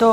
2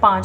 5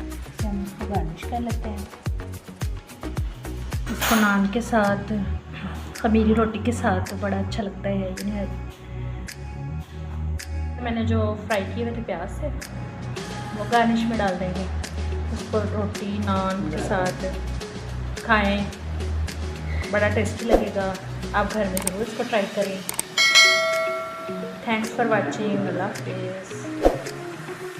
इसे हम इसको गार्निश कर लेते हैं। इसको नान के साथ, खमीरी रोटी के साथ बड़ा अच्छा लगता है ये निहारी। मैंने जो फ्राई किए हुए थे प्याज से, वो गार्निश में डाल देंगे। उसको रोटी नान के साथ खाएं, बड़ा टेस्टी लगेगा। आप घर में ज़रूर इसको ट्राई करें। Thanks for watching. अल्लाह हाफिज़।